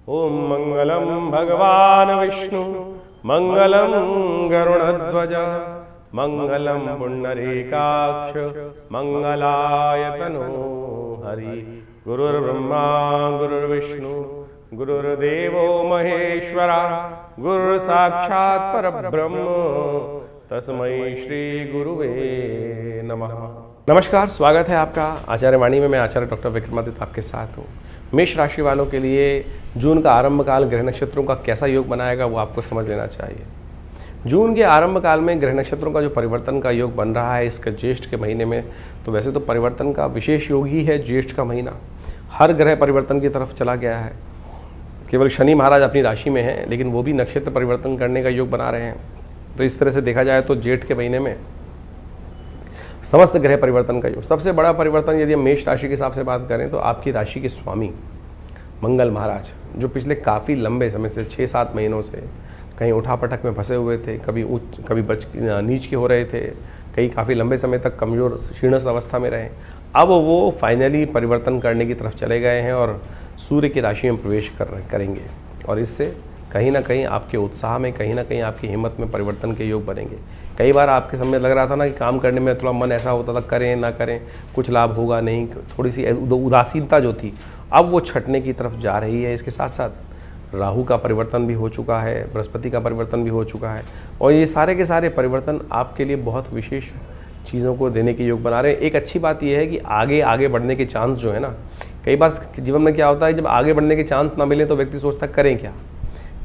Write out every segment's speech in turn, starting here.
ओम मंगलम भगवान विष्णु मंगलम गरुड़ध्वज मंगलम पुंडरीकाक्ष मंगलायतनो हरि। गुरुर्ब्रह्मा गुरुर्विष्णु गुरुर्देवो महेश्वरा गुरु साक्षात् परब्रह्म तस्मै श्री गुरुवे नमः। नमस्कार, स्वागत है आपका आचार्य वाणी में। मैं आचार्य डॉक्टर विक्रमादित्य आपके साथ हूँ। मेष राशि वालों के लिए जून का आरंभ काल ग्रह नक्षत्रों का कैसा योग बनाएगा वो आपको समझ लेना चाहिए। जून के आरंभ काल में ग्रह नक्षत्रों का जो परिवर्तन का योग बन रहा है इसका ज्येष्ठ के महीने में, तो वैसे तो परिवर्तन का विशेष योग ही है ज्येष्ठ का महीना। हर ग्रह परिवर्तन की तरफ चला गया है। केवल शनि महाराज अपनी राशि में हैं, लेकिन वो भी नक्षत्र परिवर्तन करने का योग बना रहे हैं। तो इस तरह से देखा जाए तो जेठ के महीने में समस्त ग्रह परिवर्तन का योग। सबसे बड़ा परिवर्तन यदि हम मेष राशि के हिसाब से बात करें तो आपकी राशि के स्वामी मंगल महाराज, जो पिछले काफ़ी लंबे समय से 6-7 महीनों से कहीं उठापटक में फंसे हुए थे, कभी उच्च कभी नीच के हो रहे थे, कई काफ़ी लंबे समय तक कमज़ोर क्षीणस अवस्था में रहे, अब वो फाइनली परिवर्तन करने की तरफ चले गए हैं और सूर्य की राशि में प्रवेश करेंगे। और इससे कहीं ना कहीं आपके उत्साह में, कहीं ना कहीं आपकी हिम्मत में परिवर्तन के योग बनेंगे। कई बार आपके समय लग रहा था ना कि काम करने में थोड़ा मन ऐसा होता था, करें ना करें कुछ लाभ होगा नहीं, थोड़ी सी उदासीनता जो थी अब वो छटने की तरफ जा रही है। इसके साथ साथ राहु का परिवर्तन भी हो चुका है, बृहस्पति का परिवर्तन भी हो चुका है, और ये सारे के सारे परिवर्तन आपके लिए बहुत विशेष चीज़ों को देने के योग बना रहे हैं। एक अच्छी बात यह है कि आगे बढ़ने के चांस जो है ना, कई बार जीवन में क्या होता है, जब आगे बढ़ने के चांस ना मिले तो व्यक्ति सोचता करें क्या।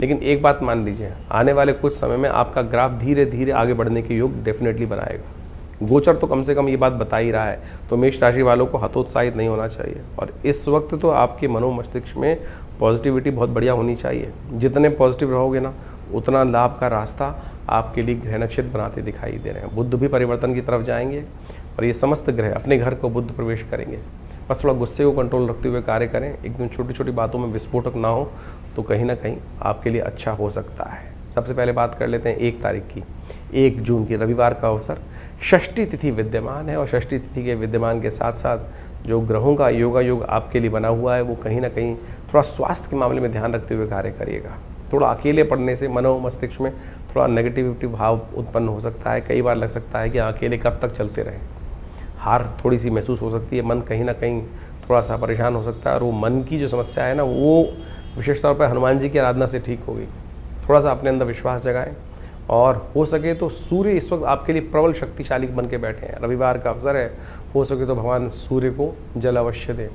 लेकिन एक बात मान लीजिए, आने वाले कुछ समय में आपका ग्राफ धीरे धीरे आगे बढ़ने के योग डेफिनेटली बनाएगा। गोचर तो कम से कम ये बात बता ही रहा है। तो मेष राशि वालों को हतोत्साहित नहीं होना चाहिए, और इस वक्त तो आपके मनो मस्तिष्क में पॉजिटिविटी बहुत बढ़िया होनी चाहिए। जितने पॉजिटिव रहोगे ना, उतना लाभ का रास्ता आपके लिए ग्रह नक्षत्र बनाते दिखाई दे रहे हैं। बुध भी परिवर्तन की तरफ जाएंगे और ये समस्त ग्रह अपने घर को बुध प्रवेश करेंगे। बस थोड़ा गुस्से को कंट्रोल रखते हुए कार्य करें, एकदम छोटी छोटी बातों में विस्फोटक ना हो, तो कहीं ना कहीं आपके लिए अच्छा हो सकता है। सबसे पहले बात कर लेते हैं 1 तारीख की, 1 जून की, रविवार का अवसर। षष्ठी तिथि विद्यमान है, और षष्ठी तिथि के विद्यमान के साथ साथ जो ग्रहों का योगा योग आपके लिए बना हुआ है वो कहीं ना कहीं थोड़ा स्वास्थ्य के मामले में ध्यान रखते हुए कार्य करिएगा। थोड़ा अकेले पड़ने से मनो मस्तिष्क में थोड़ा नेगेटिविटी भाव उत्पन्न हो सकता है। कई बार लग सकता है कि अकेले कब तक चलते रहें, हार थोड़ी सी महसूस हो सकती है, मन कहीं ना कहीं थोड़ा सा परेशान हो सकता है। और वो मन की जो समस्या है ना, वो विशेष तौर पर हनुमान जी की आराधना से ठीक होगी। थोड़ा सा अपने अंदर विश्वास जगाएं, और हो सके तो सूर्य इस वक्त आपके लिए प्रबल शक्तिशाली बन के बैठे हैं। रविवार का अवसर है, हो सके तो भगवान सूर्य को जल अवश्य दें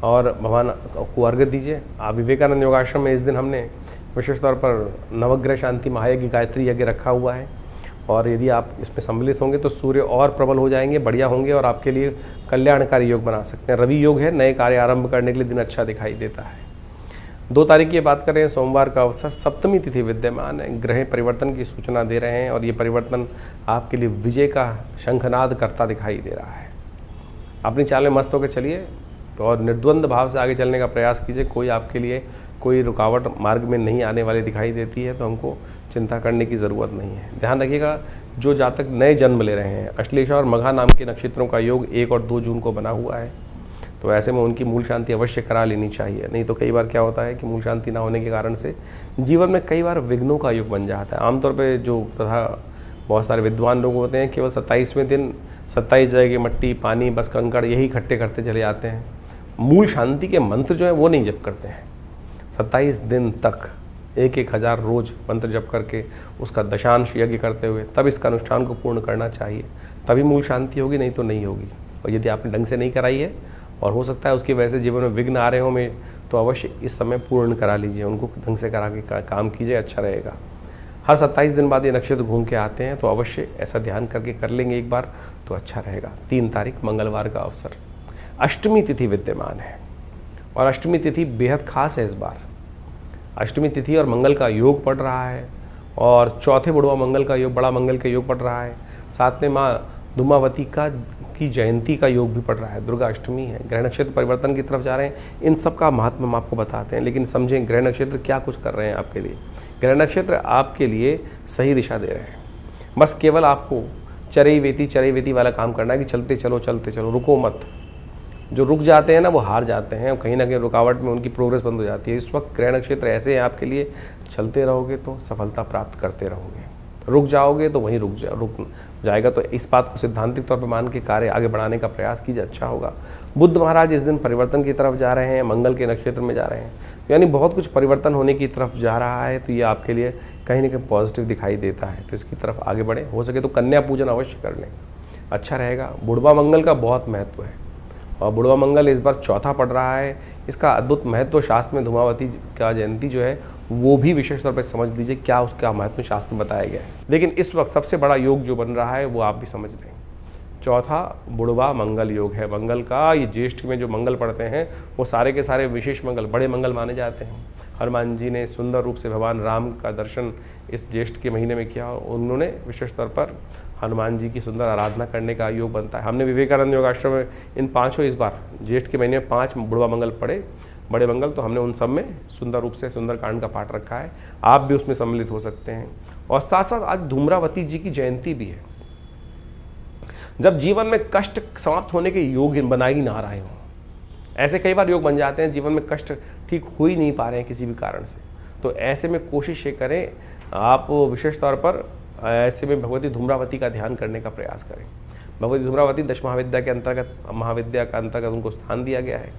और भगवान को अर्घ्य दीजिए। आप विवेकानंद योगाश्रम में इस दिन हमने विशेष तौर पर नवग्रह शांति महायज्ञ गायत्री यज्ञ रखा हुआ है, और यदि आप इसमें सम्मिलित होंगे तो सूर्य और प्रबल हो जाएंगे, बढ़िया होंगे, और आपके लिए कल्याणकारी योग बना सकते हैं। रवि योग है, नए कार्य आरंभ करने के लिए दिन अच्छा दिखाई देता है। 2 तारीख की बात करें, सोमवार का अवसर, सप्तमी तिथि विद्यमान है। ग्रह परिवर्तन की सूचना दे रहे हैं, और ये परिवर्तन आपके लिए विजय का शंखनाद करता दिखाई दे रहा है। अपनी चाल में मस्त होकर चलिए और निर्द्वंद भाव से आगे चलने का प्रयास कीजिए। कोई आपके लिए कोई रुकावट मार्ग में नहीं आने वाली दिखाई देती है, तो हमको चिंता करने की ज़रूरत नहीं है। ध्यान रखिएगा, जो जातक नए जन्म ले रहे हैं, अश्लेषा और मघा नाम के नक्षत्रों का योग 1 और 2 जून को बना हुआ है, तो ऐसे में उनकी मूल शांति अवश्य करा लेनी चाहिए। नहीं तो कई बार क्या होता है कि मूल शांति ना होने के कारण से जीवन में कई बार विघ्नों का योग बन जाता है। आमतौर पर जो तथा बहुत सारे विद्वान लोग होते हैं, केवल 27वें दिन 27 जगह मट्टी पानी बस कंकड़ यही इकट्ठे करते चले जाते हैं। मूल शांति के मंत्र जो है वो नहीं जप करते हैं। 27 दिन तक 1-1 हज़ार रोज मंत्र जप करके उसका दशांश यज्ञ करते हुए तब इसका अनुष्ठान को पूर्ण करना चाहिए, तभी मूल शांति होगी, नहीं तो नहीं होगी। और यदि आपने ढंग से नहीं कराई है और हो सकता है उसकी वजह से जीवन में विघ्न आ रहे हो में, तो अवश्य इस समय पूर्ण करा लीजिए, उनको ढंग से करा के काम कीजिए, अच्छा रहेगा। हर 27 दिन बाद ये नक्षत्र घूम के आते हैं, तो अवश्य ऐसा ध्यान करके कर लेंगे एक बार तो अच्छा रहेगा। 3 तारीख मंगलवार का अवसर, अष्टमी तिथि विद्यमान है, और अष्टमी तिथि बेहद खास है इस बार। अष्टमी तिथि और मंगल का योग पड़ रहा है, और चौथे बुढ़वा मंगल का योग, बड़ा मंगल का योग पड़ रहा है। साथ में माँ धूमावती की जयंती का योग भी पड़ रहा है, दुर्गा अष्टमी है। ग्रह नक्षत्र परिवर्तन की तरफ जा रहे हैं, इन सब का महत्व हम आपको बताते हैं। लेकिन समझें ग्रह नक्षत्र क्या कुछ कर रहे हैं आपके लिए। ग्रह नक्षत्र आपके लिए सही दिशा दे रहे हैं, बस केवल आपको चरई वेती वाला काम करना है कि चलते चलो रुको मत। जो रुक जाते हैं ना वो हार जाते हैं, कहीं ना कहीं रुकावट में उनकी प्रोग्रेस बंद हो जाती है। इस वक्त ग्रह नक्षत्र ऐसे हैं आपके लिए, चलते रहोगे तो सफलता प्राप्त करते रहोगे, रुक जाओगे तो वहीं रुक जाएगा। तो इस बात को सिद्धांतिक तौर पर मान के कार्य आगे बढ़ाने का प्रयास कीजिए, अच्छा होगा। बुध महाराज इस दिन परिवर्तन की तरफ जा रहे हैं, मंगल के नक्षत्र में जा रहे हैं, यानी बहुत कुछ परिवर्तन होने की तरफ जा रहा है। तो ये आपके लिए कहीं ना कहीं पॉजिटिव दिखाई देता है, तो इसकी तरफ आगे बढ़े। हो सके तो कन्या पूजन अवश्य कर लें, अच्छा रहेगा। बुढ़वा मंगल का बहुत महत्व है और बुढ़वा मंगल इस बार चौथा पड़ रहा है। इसका अद्भुत महत्व शास्त्र में धूमावती का जयंती जो है वो भी विशेष तौर पर समझ लीजिए क्या उसका महत्व शास्त्र में बताया गया है। लेकिन इस वक्त सबसे बड़ा योग जो बन रहा है वो आप भी समझ लें, चौथा बुढ़वा मंगल योग है। मंगल का ये ज्येष्ठ में जो मंगल पड़ते हैं वो सारे के सारे विशेष मंगल, बड़े मंगल माने जाते हैं। हनुमान जी ने सुंदर रूप से भगवान राम का दर्शन इस ज्येष्ठ के महीने में किया और उन्होंने विशेष तौर पर हनुमान जी की सुंदर आराधना करने का योग बनता है। हमने विवेकानंद योगाश्रम में इन पांचों इस बार ज्येष्ठ के महीने में 5 बुढ़वा मंगल पड़े, बड़े मंगल, तो हमने उन सब में सुंदर रूप से सुंदरकांड का पाठ रखा है, आप भी उसमें सम्मिलित हो सकते हैं। और साथ साथ आज धूम्रावती जी की जयंती भी है। जब जीवन में कष्ट समाप्त होने के योग बना ही ना रहे हों, ऐसे कई बार योग बन जाते हैं जीवन में कष्ट ठीक हो ही नहीं पा रहे हैं किसी भी कारण से, तो ऐसे में कोशिश ये करें आप विशेष तौर पर ऐसे में भगवती धूम्रावती का ध्यान करने का प्रयास करें। भगवती धूम्रावती 10 महाविद्या के अंतर्गत, महाविद्या का अंतर्गत उनको स्थान दिया गया है।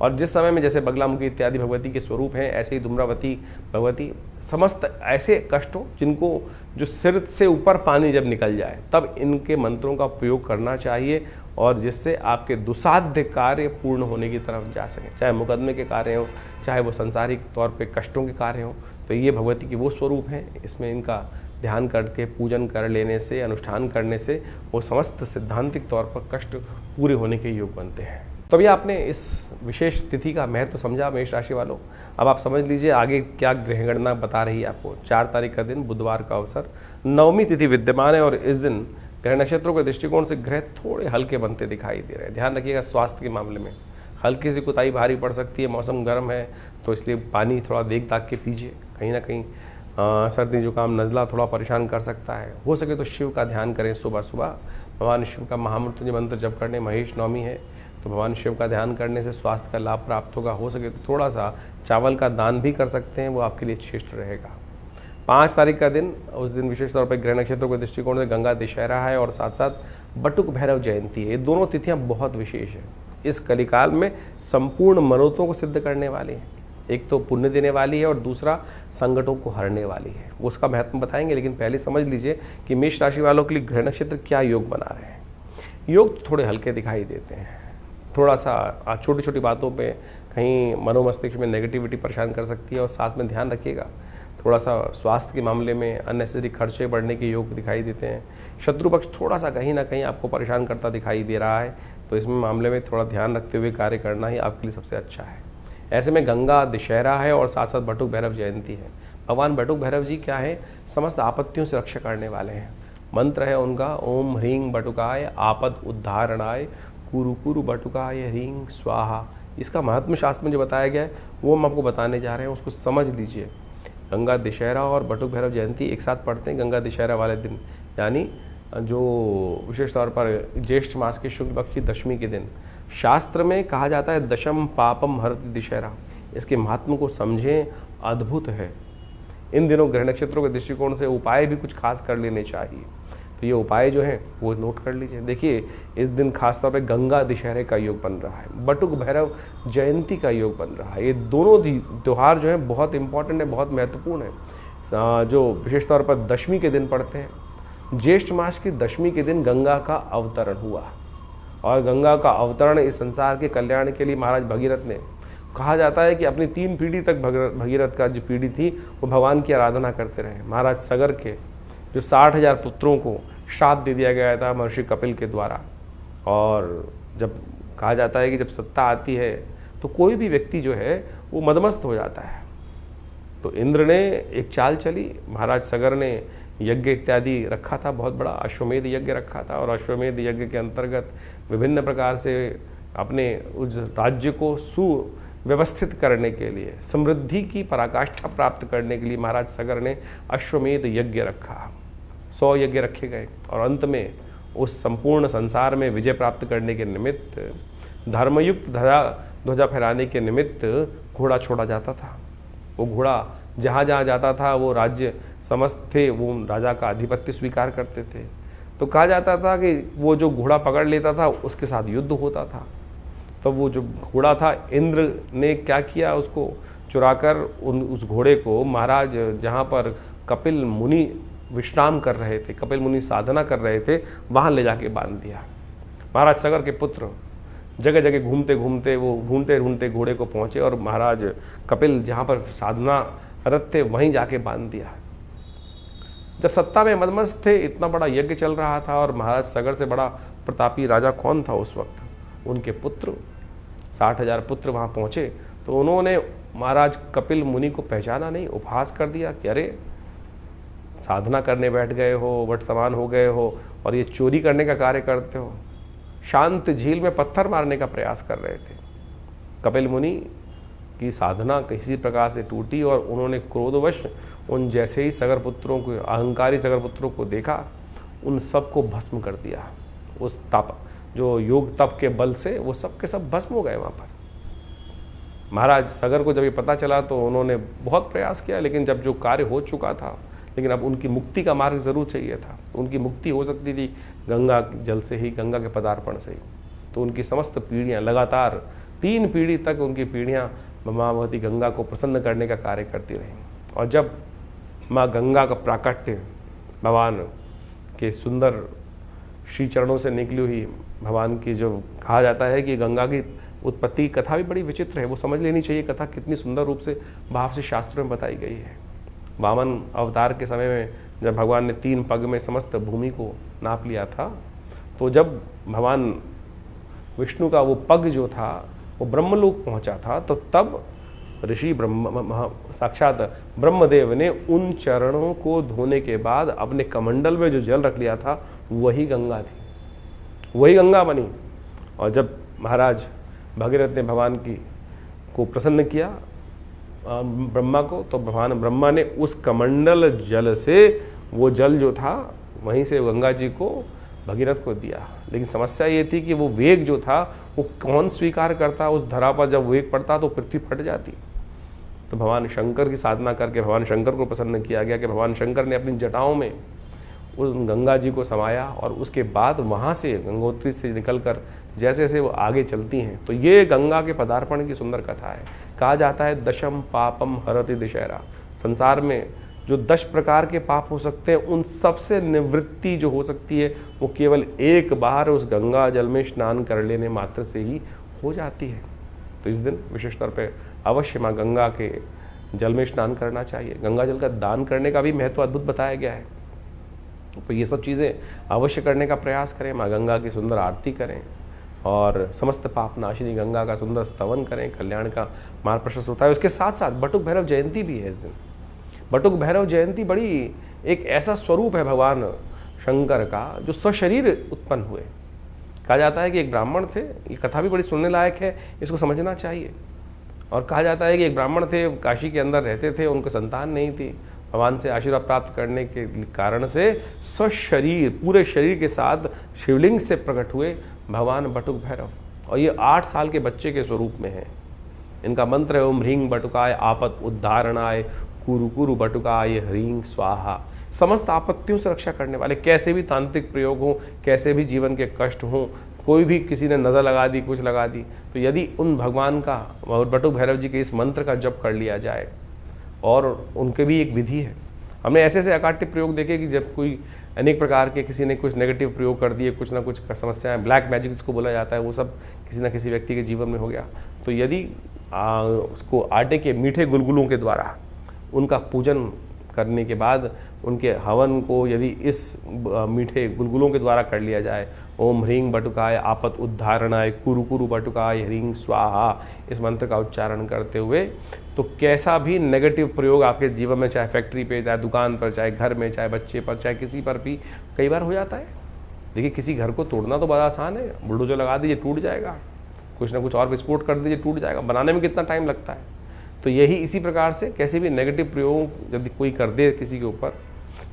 और जिस समय में जैसे बगलामुखी इत्यादि भगवती के स्वरूप हैं, ऐसे ही धूम्रावती भगवती समस्त ऐसे कष्टों जिनको जो सिर से ऊपर पानी जब निकल जाए तब इनके मंत्रों का प्रयोग करना चाहिए, और जिससे आपके दुसाध्य कार्य पूर्ण होने की तरफ जा सकें, चाहे मुकदमे के कार्य हो, चाहे वो संसारिक तौर पे कष्टों के कार्य हो। तो ये भगवती की वो स्वरूप हैं, इसमें इनका ध्यान करके पूजन कर लेने से, अनुष्ठान करने से वो समस्त सिद्धांतिक तौर पर कष्ट पूरे होने के योग बनते हैं। तो अभी आपने इस विशेष तिथि का महत्व समझा मेष राशि वालों। अब आप समझ लीजिए आगे क्या ग्रह गणना बता रही है आपको। 4 तारीख का दिन बुधवार का अवसर, 9वीं तिथि विद्यमान है और इस दिन ग्रह नक्षत्रों के दृष्टिकोण से ग्रह थोड़े हल्के बनते दिखाई दे रहे हैं। ध्यान रखिएगा स्वास्थ्य के मामले में हल्की सी कुताही भारी पड़ सकती है। मौसम गर्म है तो इसलिए पानी थोड़ा देख दाख के पीजिए, कहीं ना कहीं सर्दी जुकाम नज़ला थोड़ा परेशान कर सकता है। हो सके तो शिव का ध्यान करें सुबह सुबह, भगवान शिव का महामृत्युंजय मंत्र जप करने, महेश नवमी है तो भगवान शिव का ध्यान करने से स्वास्थ्य का लाभ प्राप्त होगा। हो सके तो थोड़ा सा चावल का दान भी कर सकते हैं, वो आपके लिए श्रेष्ठ रहेगा। 5 तारीख का दिन, उस दिन विशेष तौर पर ग्रह नक्षत्रों के दृष्टिकोण से गंगा दशहरा है और साथ साथ बटुक भैरव जयंती है। ये दोनों तिथियां बहुत विशेष हैं, इस कलिकाल में संपूर्ण मनोतों को सिद्ध करने वाली हैं। एक तो पुण्य देने वाली है और दूसरा संकटों को हरने वाली है, उसका महत्व बताएंगे। लेकिन पहले समझ लीजिए कि मेष राशि वालों के लिए ग्रह नक्षत्र क्या योग बना रहे हैं। योग तो थोड़े हल्के दिखाई देते हैं, थोड़ा सा छोटी छोटी बातों पे कहीं मनोमस्तिष्क में नेगेटिविटी परेशान कर सकती है। और साथ में ध्यान रखिएगा थोड़ा सा स्वास्थ्य के मामले में अननेसेसरी खर्चे बढ़ने के योग दिखाई देते हैं। शत्रु पक्ष थोड़ा सा कहीं ना कहीं आपको परेशान करता दिखाई दे रहा है, तो इसमें मामले में थोड़ा ध्यान रखते हुए कार्य करना ही आपके लिए सबसे अच्छा है। ऐसे में गंगा दशहरा है और साथ साथ बटुक भैरव जयंती है। भगवान बटुक भैरव जी क्या है, समस्त आपत्तियों से रक्षा करने वाले हैं। मंत्र है उनका ओम ह्रीं बटुकाय आपद उद्धारणाय कुरु कुरु बटुकाय ह्रीं स्वाहा। इसका महत्व शास्त्र में जो बताया गया है वो हम आपको बताने जा रहे हैं, उसको समझ लीजिए। गंगा दशहरा और बटुक भैरव जयंती एक साथ पढ़ते हैं गंगा दशहरा वाले दिन, यानी जो विशेष तौर पर ज्येष्ठ मास के शुक्ल पक्ष की दशमी के दिन। शास्त्र में कहा जाता है दशम पापम हरति दशहरा, इसके महात्म को समझें, अद्भुत है। इन दिनों ग्रह नक्षत्रों के दृष्टिकोण से उपाय भी कुछ खास कर लेने चाहिए, तो ये उपाय जो है वो नोट कर लीजिए। देखिए इस दिन खासतौर पे गंगा दशहरे का योग बन रहा है, बटुक भैरव जयंती का योग बन रहा है। ये दोनों त्यौहार जो है बहुत इंपॉर्टेंट है, बहुत महत्वपूर्ण है, जो विशेष तौर पर दशमी के दिन पड़ते हैं। ज्येष्ठ मास की दशमी के दिन गंगा का अवतरण हुआ और गंगा का अवतरण इस संसार के कल्याण के लिए महाराज भगीरथ ने, कहा जाता है कि अपनी 3 पीढ़ी तक भगीरथ का जो पीढ़ी थी वो भगवान की आराधना करते रहे। महाराज सगर के जो 60,000 पुत्रों को श्राप दे दिया गया था महर्षि कपिल के द्वारा, और जब कहा जाता है कि जब सत्ता आती है तो कोई भी व्यक्ति जो है वो मदमस्त हो जाता है। तो इंद्र ने एक चाल चली, महाराज सगर ने यज्ञ इत्यादि रखा था, बहुत बड़ा अश्वमेध यज्ञ रखा था, और अश्वमेध यज्ञ के अंतर्गत विभिन्न प्रकार से अपने उस राज्य को सुव्यवस्थित करने के लिए, समृद्धि की पराकाष्ठा प्राप्त करने के लिए महाराज सगर ने अश्वमेध यज्ञ रखा। 100 यज्ञ रखे गए और अंत में उस संपूर्ण संसार में विजय प्राप्त करने के निमित्त धर्मयुक्त ध्वजा फहराने के निमित्त घोड़ा छोड़ा जाता था। वो घोड़ा जहाँ जहाँ जाता था वो राज्य समस्त थे वो राजा का आधिपत्य स्वीकार करते थे। तो कहा जाता था कि वो जो घोड़ा पकड़ लेता था उसके साथ युद्ध होता था। तो वो जो घोड़ा था, इंद्र ने क्या किया, उसको चुराकर उस घोड़े को महाराज जहाँ पर कपिल मुनि विश्राम कर रहे थे, कपिल मुनि साधना कर रहे थे, वहाँ ले जाके बांध दिया। महाराज सगर के पुत्र जगह जगह घूमते घूमते वो ढूंढते ढूंढते घोड़े को पहुँचे और महाराज कपिल जहाँ पर साधना रत थे वहीं जाके बांध दिया। जब सत्ता में मदमस्त थे, इतना बड़ा यज्ञ चल रहा था और महाराज सगर से बड़ा प्रतापी राजा कौन था उस वक्त? उनके पुत्र, 60,000 पुत्र वहाँ पहुँचे। तो उन्होंने महाराज कपिल मुनि को पहचाना नहीं, उपहास कर दिया कि अरे साधना करने बैठ गए हो, वट समान हो गए हो और ये चोरी करने का कार्य करते हो। शांत झील में पत्थर मारने का प्रयास कर रहे थे। कपिल मुनि की साधना किसी प्रकार से टूटी और उन्होंने क्रोधवश उन जैसे ही सगर पुत्रों को, अहंकारी सगर पुत्रों को देखा, उन सबको भस्म कर दिया। उस तप, जो योग तप के बल से वो सब के सब भस्म हो गए वहाँ पर। महाराज सगर को जब ये पता चला तो उन्होंने बहुत प्रयास किया, लेकिन जब जो कार्य हो चुका था, लेकिन अब उनकी मुक्ति का मार्ग जरूर चाहिए था। उनकी मुक्ति हो सकती थी गंगा जल से ही, गंगा के पदार्पण से ही। तो उनकी समस्त पीढ़ियाँ लगातार 3 पीढ़ी तक उनकी पीढ़ियाँ माँ भगवती गंगा को प्रसन्न करने का कार्य करती रहीं। और जब माँ गंगा का प्राकट्य भगवान के सुंदर श्री चरणों से निकली हुई, भगवान की जो कहा जाता है कि गंगा की उत्पत्ति कथा भी बड़ी विचित्र है, वो समझ लेनी चाहिए कथा कितनी सुंदर रूप से भाव से शास्त्रों में बताई गई है। वामन अवतार के समय में जब भगवान ने 3 पग में समस्त भूमि को नाप लिया था, तो जब भगवान विष्णु का वो पग जो था वो ब्रह्मलोक पहुंचा था, तो तब ऋषि साक्षात ब्रह्मदेव ने उन चरणों को धोने के बाद अपने कमंडल में जो जल रख लिया था वही गंगा थी, वही गंगा बनी। और जब महाराज भगीरथ ने भगवान की को प्रसन्न किया ब्रह्मा को, तो भगवान ब्रह्मा ने उस कमंडल जल से वो जल जो था वहीं से गंगा जी को भगीरथ को दिया। लेकिन समस्या ये थी कि वो वेग जो था वो कौन स्वीकार करता? उस धरा पर जब वेग पड़ता तो पृथ्वी फट जाती। तो भगवान शंकर की साधना करके भगवान शंकर को प्रसन्न किया गया कि भगवान शंकर ने अपनी जटाओं में उस गंगा जी को समाया और उसके बाद वहाँ से गंगोत्री से निकलकर जैसे जैसे वो आगे चलती हैं। तो ये गंगा के पदार्पण की सुंदर कथा है। कहा जाता है दशम पापम हरति दशहरा, संसार में जो 10 प्रकार के पाप हो सकते हैं उन सबसे निवृत्ति जो हो सकती है वो केवल एक बार उस गंगा जल में स्नान कर लेने मात्र से ही हो जाती है। तो इस दिन विशेष तौर पे अवश्य माँ गंगा के जल में स्नान करना चाहिए। गंगा जल का दान करने का भी महत्व अद्भुत बताया गया है। तो ये सब चीज़ें अवश्य करने का प्रयास करें, माँ गंगा की सुंदर आरती करें और समस्त पाप नाशिनी गंगा का सुंदर स्तवन करें, कल्याण का मार्ग प्रशस्त होता है। उसके साथ साथ बटुक भैरव जयंती भी है इस दिन। बटुक भैरव जयंती बड़ी एक ऐसा स्वरूप है भगवान शंकर का जो सशरीर उत्पन्न हुए। कहा जाता है कि एक ब्राह्मण थे, ये कथा भी बड़ी सुनने लायक है, इसको समझना चाहिए। और कहा जाता है कि एक ब्राह्मण थे, काशी के अंदर रहते थे, उनको संतान नहीं थी। भगवान से आशीर्वाद प्राप्त करने के कारण से सशरीर पूरे शरीर के साथ शिवलिंग से प्रकट हुए भगवान बटुक भैरव। और ये 8 साल के बच्चे के स्वरूप में है। इनका मंत्र है ओम ह्रीं बटुकाय आपत उद्धारणाय कुरु कुरु बटुकाय ह्रीं स्वाहा। समस्त आपत्तियों से रक्षा करने वाले, कैसे भी तांत्रिक प्रयोग हो, कैसे भी जीवन के कष्ट हों, कोई भी किसी ने नज़र लगा दी, कुछ लगा दी, तो यदि उन भगवान का और बटुक भैरव जी के इस मंत्र का जप कर लिया जाए, और उनके भी एक विधि है। हमने ऐसे ऐसे अकाट्य प्रयोग देखे कि जब कोई अनेक प्रकार के किसी ने कुछ नेगेटिव प्रयोग कर दिए, कुछ ना कुछ समस्याएं, ब्लैक मैजिक जिसको बोला जाता है, वो सब किसी न किसी व्यक्ति के जीवन में हो गया। तो यदि उसको आटे के मीठे गुलगुलों के द्वारा उनका पूजन करने के बाद उनके हवन को यदि इस मीठे गुलगुलों के द्वारा कर लिया जाए, ओम ह्रीं बटुकाय आपत उद्धारणाय कुरु कुरु बटुकाय ह्रीं स्वाहा, इस मंत्र का उच्चारण करते हुए, तो कैसा भी नेगेटिव प्रयोग आपके जीवन में, चाहे फैक्ट्री पे, चाहे दुकान पर, चाहे घर में, चाहे बच्चे पर, चाहे किसी पर भी कई बार हो जाता है। देखिए किसी घर को तोड़ना तो बड़ा आसान है, बुलडोजर लगा दीजिए टूट जाएगा, कुछ ना कुछ और विस्फोट कर दीजिए टूट जाएगा, बनाने में कितना टाइम लगता है। तो यही इसी प्रकार से कैसे भी नेगेटिव प्रयोग यदि कोई कर दे किसी के ऊपर,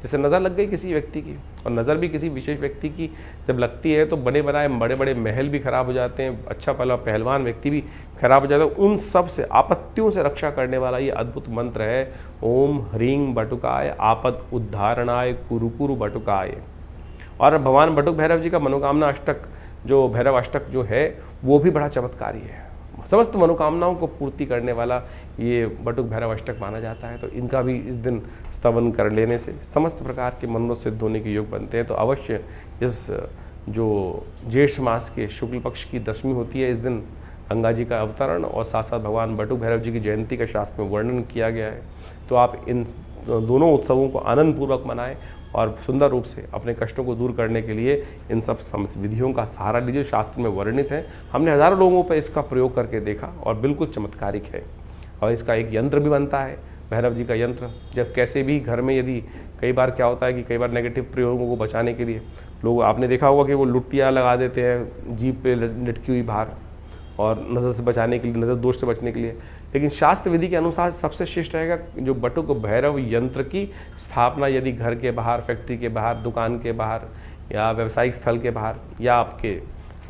जैसे नज़र लग गई किसी व्यक्ति की, और नज़र भी किसी विशेष व्यक्ति की जब लगती है तो बने बनाए बड़े बड़े महल भी खराब हो जाते हैं, अच्छा पहला पहलवान व्यक्ति भी खराब हो जाता है। उन सब से आपत्तियों से रक्षा करने वाला ये अद्भुत मंत्र है, ओम ह्रीं बटुकाय आपद उद्धारणाय कुरु कुरु बटुकाय। और भगवान बटुक भैरव जी का मनोकामना अष्टक, जो भैरव अष्टक जो है, वो भी बड़ा चमत्कारी है। समस्त मनोकामनाओं को पूर्ति करने वाला ये बटुक भैरव अष्टक माना जाता है। तो इनका भी इस दिन स्तवन कर लेने से समस्त प्रकार के मनोरथ सिद्ध होने के योग बनते हैं। तो अवश्य इस जो ज्येष्ठ मास के शुक्ल पक्ष की दशमी होती है, इस दिन गंगा जी का अवतरण और साथ साथ भगवान बटुक भैरव जी की जयंती का शास्त्र में वर्णन किया गया है। तो आप इन दोनों उत्सवों को आनंदपूर्वक मनाएं और सुंदर रूप से अपने कष्टों को दूर करने के लिए इन सब विधियों का सहारा लीजिए। शास्त्र में वर्णित है, हमने हज़ारों लोगों पर इसका प्रयोग करके देखा और बिल्कुल चमत्कारिक है। और इसका एक यंत्र भी बनता है, भैरव जी का यंत्र। जब कैसे भी घर में यदि कई बार क्या होता है कि कई बार नेगेटिव प्रयोगों को बचाने के लिए लोग, आपने देखा होगा कि वो लुटिया लगा देते हैं जीभ पे लटकी हुई बाहर, और नज़र से बचाने के लिए, नज़र दोष से बचने के लिए। लेकिन शास्त्र विधि के अनुसार सबसे श्रेष्ठ रहेगा जो बटुक भैरव यंत्र की स्थापना यदि घर के बाहर, फैक्ट्री के बाहर, दुकान के बाहर या व्यावसायिक स्थल के बाहर या आपके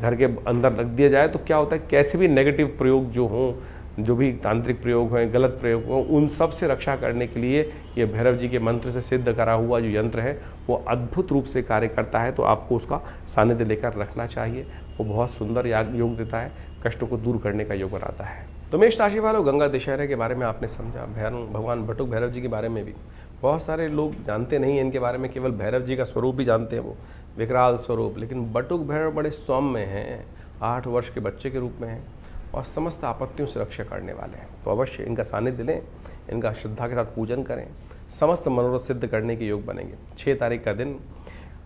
घर के अंदर रख दिया जाए, तो क्या होता है, कैसे भी नेगेटिव प्रयोग जो हों, जो भी तांत्रिक प्रयोग हैं, गलत प्रयोग हों, उन सब से रक्षा करने के लिए ये भैरव जी के मंत्र से सिद्ध करा हुआ जो यंत्र है वो अद्भुत रूप से कार्य करता है। तो आपको उसका सानिध्य लेकर रखना चाहिए। वो बहुत सुंदर योग देता है, कष्टों को दूर करने का योग बनाता है। तो मेष राशि वालों, गंगा दशहरे के बारे में आपने समझा, भगवान बटुक भैरव जी के बारे में भी बहुत सारे लोग जानते नहीं हैं इनके बारे में, केवल भैरव जी का स्वरूप भी जानते हैं, वो विकराल स्वरूप। लेकिन बटुक भैरव बड़े सौम्य हैं, 8 वर्ष के बच्चे के रूप में हैं और समस्त आपत्तियों से रक्षा करने वाले हैं। तो अवश्य इनका सानिध्य लें, इनका श्रद्धा के साथ पूजन करें, समस्त मनोरथ सिद्ध करने के योग बनेंगे। 6 तारीख का दिन,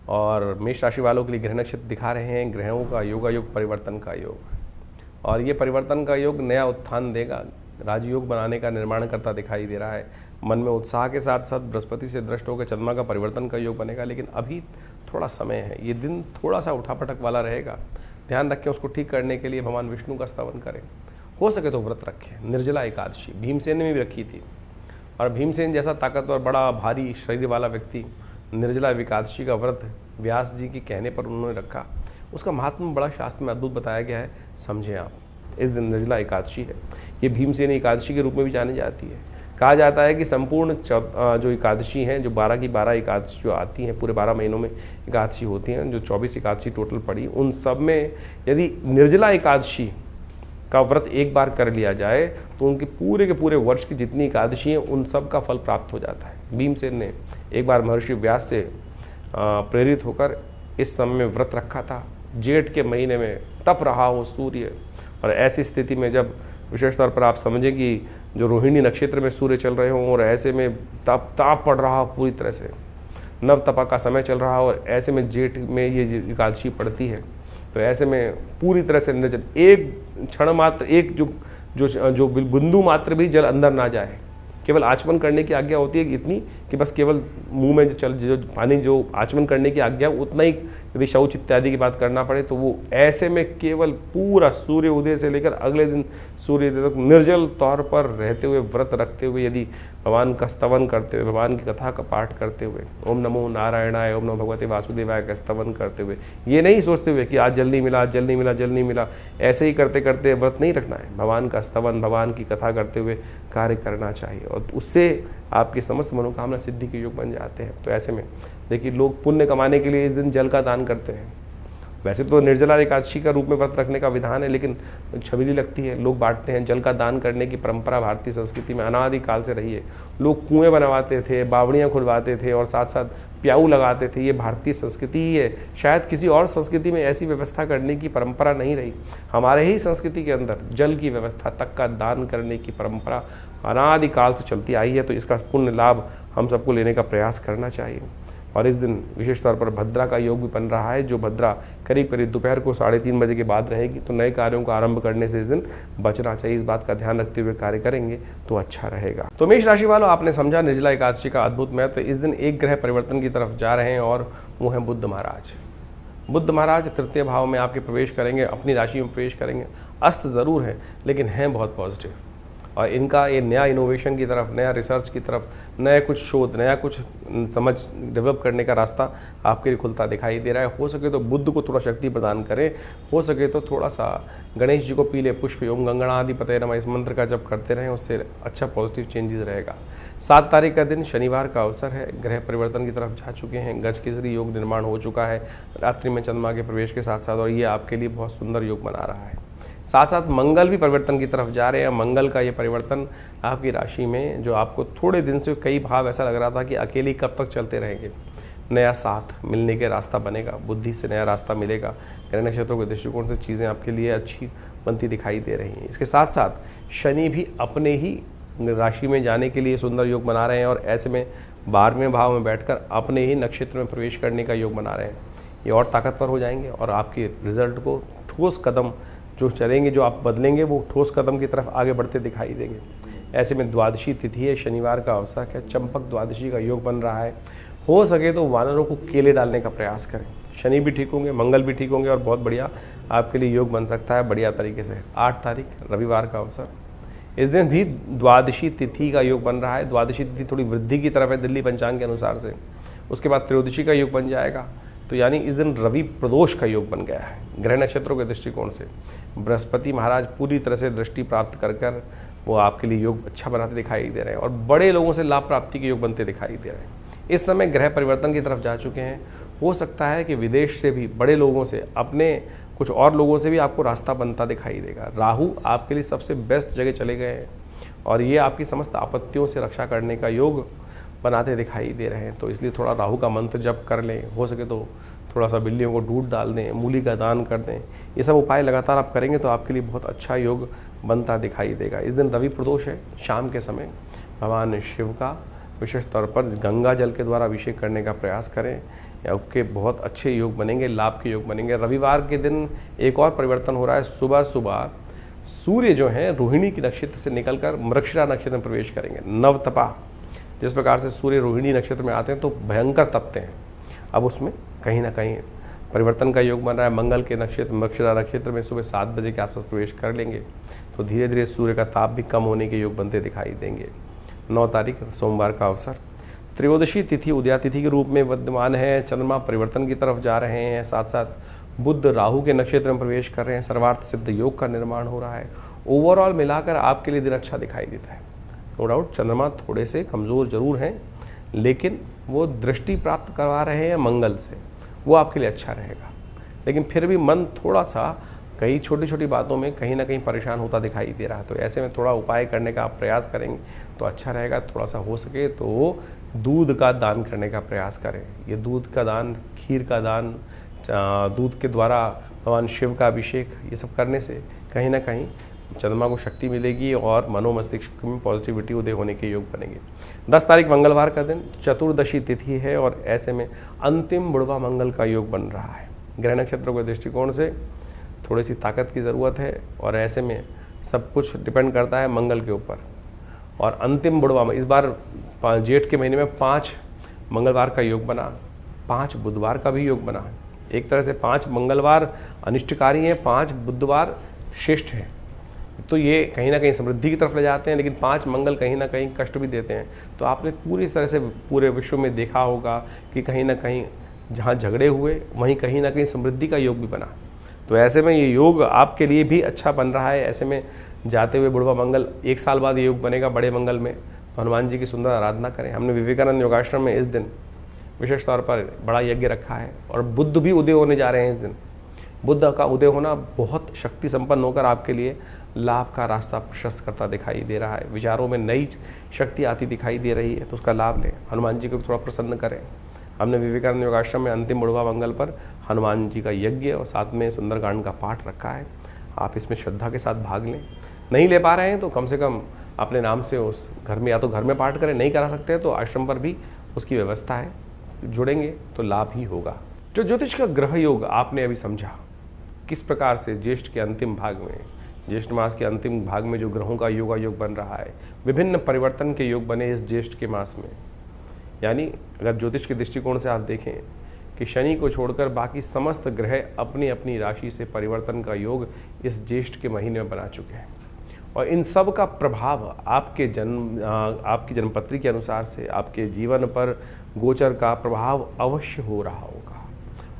और मेष राशि वालों के लिए ग्रह नक्षत्र दिखा रहे हैं, ग्रहों का योग परिवर्तन का योग, और ये परिवर्तन का योग नया उत्थान देगा, राजयोग बनाने का निर्माण करता दिखाई दे रहा है। मन में उत्साह के साथ साथ बृहस्पति से दृष्ट होकर चंद्रमा का परिवर्तन का योग बनेगा, लेकिन अभी थोड़ा समय है, ये दिन थोड़ा सा उठापटक वाला रहेगा। ध्यान रखें, उसको ठीक करने के लिए भगवान विष्णु का स्तवन करें, हो सके तो व्रत रखें। निर्जला एकादशी भीमसेन ने भी रखी थी, और भीमसेन जैसा ताकतवर बड़ा भारी शरीर वाला व्यक्ति निर्जला एकादशी का व्रत व्यास जी के कहने पर उन्होंने रखा। उसका महात्मा बड़ा शास्त्र में अद्भुत बताया गया है, समझें आप। इस दिन निर्जला एकादशी है, ये भीमसेन एकादशी के रूप में भी जानी जाती है। कहा जाता है कि संपूर्ण जो एकादशी हैं, जो 12 की 12 एकादशी जो आती हैं, पूरे 12 महीनों में एकादशी होती हैं, जो 24 एकादशी टोटल पड़ी, उन सब में यदि निर्जला एकादशी का व्रत एक बार कर लिया जाए तो उनके पूरे के पूरे वर्ष की जितनी एकादशी हैं उन सब का फल प्राप्त हो जाता है। भीमसेन ने एक बार महर्षि व्यास से प्रेरित होकर इस समय में व्रत रखा था। जेठ के महीने में तप रहा हो सूर्य, और ऐसी स्थिति में जब विशेष तौर पर आप समझें कि जो रोहिणी नक्षत्र में सूर्य चल रहे हों और ऐसे में ताप पड़ रहा हो, पूरी तरह से नव तपा का समय चल रहा हो, और ऐसे में जेठ में ये एकादशी पड़ती है, तो ऐसे में पूरी तरह से निर्जल, एक क्षण मात्र, एक जो बिंदु मात्र भी जल अंदर ना जाए, केवल आचमन करने की आज्ञा होती है इतनी कि बस केवल मुंह में जो पानी जो आचमन करने की आज्ञा, उतना ही यदि शौच इत्यादि की बात करना पड़े तो वो ऐसे में केवल पूरा सूर्य उदय से लेकर अगले दिन सूर्य उदय तक निर्जल तौर पर रहते हुए, व्रत रखते हुए, यदि भगवान का स्तवन करते हुए, भगवान की कथा का पाठ करते हुए, ओम नमो नारायणाय, ओम नमो भगवते वासुदेवाय का स्तवन करते हुए, ये नहीं सोचते हुए कि आज जल नहीं मिला, जल नहीं मिला, जल नहीं मिला, ऐसे ही करते करते व्रत नहीं रखना है। भगवान का स्तवन, भगवान की कथा करते हुए कार्य करना चाहिए, और उससे आपकी समस्त मनोकामना सिद्धि के योग बन जाते हैं। तो ऐसे में देखिए, लोग पुण्य कमाने के लिए इस दिन जल का दान करते हैं। वैसे तो निर्जला एकादशी का रूप में व्रत रखने का विधान है, लेकिन छबीली लगती है, लोग बांटते हैं। जल का दान करने की परंपरा भारतीय संस्कृति में अनादिकाल से रही है। लोग कुएं बनवाते थे, बावड़ियाँ खुलवाते थे और साथ साथ प्याऊ लगाते थे। ये भारतीय संस्कृति ही है, शायद किसी और संस्कृति में ऐसी व्यवस्था करने की परंपरा नहीं रही। हमारे ही संस्कृति के अंदर जल की व्यवस्था तक का दान करने की परंपरा अनादिकाल से चलती आई है। तो इसका पुण्य लाभ हम सबको लेने का प्रयास करना चाहिए। और इस दिन विशेष तौर पर भद्रा का योग भी बन रहा है, जो भद्रा करीब करीब दोपहर को 3:30 बजे के बाद रहेगी। तो नए कार्यों का आरंभ करने से इस दिन बचना चाहिए। इस बात का ध्यान रखते हुए कार्य करेंगे तो अच्छा रहेगा। तो मेष राशि वालों, आपने समझा निर्जला एकादशी का अद्भुत महत्व। इस दिन एक ग्रह परिवर्तन की तरफ जा रहे हैं और वो है बुध महाराज। बुध महाराज तृतीय भाव में आपके प्रवेश करेंगे, अपनी राशि में प्रवेश करेंगे। अस्त ज़रूर है लेकिन हैं बहुत पॉजिटिव। और इनका ये नया इनोवेशन की तरफ, नया रिसर्च की तरफ, नया कुछ शोध, नया कुछ समझ डेवलप करने का रास्ता आपके लिए खुलता दिखाई दे रहा है। हो सके तो बुद्ध को थोड़ा शक्ति प्रदान करें, हो सके तो थोड़ा सा गणेश जी को पीले पुष्प ओम गंगणाधिपतये नमः इस मंत्र का जप करते रहें, उससे अच्छा पॉजिटिव चेंजेस रहेगा। 7 तारीख का दिन शनिवार का अवसर है, ग्रह परिवर्तन की तरफ जा चुके हैं, गज केसरी योग निर्माण हो चुका है रात्रि में चंद्रमा के प्रवेश के साथ साथ, और ये आपके लिए बहुत सुंदर योग बना रहा है। साथ साथ मंगल भी परिवर्तन की तरफ जा रहे हैं। मंगल का ये परिवर्तन आपकी राशि में, जो आपको थोड़े दिन से कई भाव ऐसा लग रहा था कि अकेले कब तक चलते रहेंगे, नया साथ मिलने के रास्ता बनेगा, बुद्धि से नया रास्ता मिलेगा। ग्रह नक्षत्रों के दृष्टिकोण से चीज़ें आपके लिए अच्छी बनती दिखाई दे रही हैं। इसके साथ साथ शनि भी अपने ही राशि में जाने के लिए सुंदर योग बना रहे हैं, और ऐसे में 12वें भाव में बैठकर अपने ही नक्षत्र में प्रवेश करने का योग बना रहे हैं। ये और ताकतवर हो जाएंगे और आपके रिजल्ट को ठोस कदम जो चलेंगे, जो आप बदलेंगे, वो ठोस कदम की तरफ आगे बढ़ते दिखाई देंगे। ऐसे में द्वादशी तिथि है, शनिवार का अवसर है, चंपक द्वादशी का योग बन रहा है। हो सके तो वानरों को केले डालने का प्रयास करें। शनि भी ठीक होंगे, मंगल भी ठीक होंगे और बहुत बढ़िया आपके लिए योग बन सकता है बढ़िया तरीके से। 8 तारीख रविवार का अवसर, इस दिन भी द्वादशी तिथि का योग बन रहा है। द्वादशी तिथि थोड़ी वृद्धि की तरफ है दिल्ली पंचांग के अनुसार से। उसके बाद त्रयोदशी का योग बन जाएगा, तो यानी इस दिन रवि प्रदोष का योग बन गया है। ग्रह नक्षत्रों के दृष्टिकोण से बृहस्पति महाराज पूरी तरह से दृष्टि प्राप्त कर कर वो आपके लिए योग अच्छा बनाते दिखाई दे रहे हैं, और बड़े लोगों से लाभ प्राप्ति के योग बनते दिखाई दे रहे हैं। इस समय ग्रह परिवर्तन की तरफ जा चुके हैं। हो सकता है कि विदेश से भी बड़े लोगों से, अपने कुछ और लोगों से भी आपको रास्ता बनता दिखाई देगा। राहु आपके लिए सबसे बेस्ट जगह चले गए हैं, और ये आपकी समस्त आपत्तियों से रक्षा करने का योग बनाते दिखाई दे रहे हैं। तो इसलिए थोड़ा राहु का मंत्र जप कर लें, हो सके तो थोड़ा सा बिल्लियों को दूध डाल दें, मूली का दान कर दें। ये सब उपाय लगातार आप करेंगे तो आपके लिए बहुत अच्छा योग बनता दिखाई देगा। इस दिन रवि प्रदोष है। शाम के समय भगवान शिव का विशेष तौर पर गंगा जल के द्वारा अभिषेक करने का प्रयास करें, आपके बहुत अच्छे योग बनेंगे, लाभ के योग बनेंगे। रविवार के दिन एक और परिवर्तन हो रहा है। सुबह सुबह सूर्य जो है रोहिणी की नक्षत्र से निकलकर मृगशिरा नक्षत्र में प्रवेश करेंगे। नवतपा, जिस प्रकार से सूर्य रोहिणी नक्षत्र में आते हैं तो भयंकर तपते हैं, अब उसमें कहीं ना कहीं परिवर्तन का योग बन रहा है। मंगल के नक्षत्र मृगशिरा नक्षत्र में सुबह 7 बजे के आसपास प्रवेश कर लेंगे तो धीरे धीरे सूर्य का ताप भी कम होने के योग बनते दिखाई देंगे। 9 तारीख सोमवार का अवसर, त्रयोदशी तिथि उदया तिथि के रूप में विद्यमान है। चंद्रमा परिवर्तन की तरफ जा रहे हैं, साथ साथ बुध राहु के नक्षत्र में प्रवेश कर रहे हैं। सर्वार्थ सिद्ध योग का निर्माण हो रहा है। ओवरऑल मिलाकर आपके लिए दिन अच्छा दिखाई देता है। नो डाउट चंद्रमा थोड़े से कमज़ोर जरूर हैं, लेकिन वो दृष्टि प्राप्त करवा रहे हैं मंगल से, वो आपके लिए अच्छा रहेगा। लेकिन फिर भी मन थोड़ा सा कई छोटी छोटी बातों में कहीं ना कहीं परेशान होता दिखाई दे रहा है। तो ऐसे में थोड़ा उपाय करने का आप प्रयास करेंगे तो अच्छा रहेगा। थोड़ा सा हो सके तो दूध का दान करने का प्रयास करें। ये दूध का दान, खीर का दान, दूध के द्वारा भगवान शिव का अभिषेक, ये सब करने से कहीं ना कहीं चंद्रमा को शक्ति मिलेगी और मनोमस्तिष्क में पॉजिटिविटी उदय होने के योग बनेंगे। 10 तारीख मंगलवार का दिन, चतुर्दशी तिथि है और ऐसे में अंतिम बुढ़वा मंगल का योग बन रहा है। ग्रह नक्षत्रों के दृष्टिकोण से थोड़ी सी ताकत की ज़रूरत है, और ऐसे में सब कुछ डिपेंड करता है मंगल के ऊपर। और अंतिम बुढ़वा में इस बार जेठ के महीने में 5 मंगलवार का योग बना, 5 बुधवार का भी योग बना। एक तरह से 5 मंगलवार अनिष्टकारी हैं, 5 बुधवार श्रेष्ठ हैं। तो ये कहीं ना कहीं समृद्धि की तरफ ले जाते हैं, लेकिन 5 मंगल कहीं ना कहीं कष्ट भी देते हैं। तो आपने पूरी तरह से पूरे विश्व में देखा होगा कि कहीं ना कहीं जहाँ झगड़े हुए वहीं कहीं ना कहीं समृद्धि का योग भी बना। तो ऐसे में ये योग आपके लिए भी अच्छा बन रहा है। ऐसे में जाते हुए बुढ़वा मंगल 1 साल बाद ये योग बनेगा बड़े मंगल में, तो हनुमान जी की सुंदर आराधना करें। हमने विवेकानंद योगाश्रम में इस दिन विशेष तौर पर बड़ा यज्ञ रखा है, और बुद्ध भी उदय होने जा रहे हैं इस दिन। बुद्ध का उदय होना बहुत शक्ति संपन्न होकर आपके लिए लाभ का रास्ता प्रशस्त करता दिखाई दे रहा है। विचारों में नई शक्ति आती दिखाई दे रही है, तो उसका लाभ लें। हनुमान जी को भी थोड़ा प्रसन्न करें। हमने विवेकानंद योगाश्रम में अंतिम बुढ़वा मंगल पर हनुमान जी का यज्ञ और साथ में सुंदरकांड का पाठ रखा है। आप इसमें श्रद्धा के साथ भाग लें। नहीं ले पा रहे हैं तो कम से कम अपने नाम से उस घर में या तो घर में पाठ करें, नहीं करा सकते तो आश्रम पर भी उसकी व्यवस्था है, जुड़ेंगे तो लाभ ही होगा। जो ज्योतिष का ग्रह योग आपने अभी समझा, किस प्रकार से ज्येष्ठ के अंतिम भाग में, ज्येष्ठ मास के अंतिम भाग में जो ग्रहों का योग बन रहा है, विभिन्न परिवर्तन के योग बने इस ज्येष्ठ के मास में। यानी अगर ज्योतिष के दृष्टिकोण से आप देखें कि शनि को छोड़कर बाकी समस्त ग्रह अपनी अपनी राशि से परिवर्तन का योग इस ज्येष्ठ के महीने में बना चुके हैं, और इन सब का प्रभाव आपकी जन्मपत्री के अनुसार से आपके जीवन पर गोचर का प्रभाव अवश्य हो रहा होगा।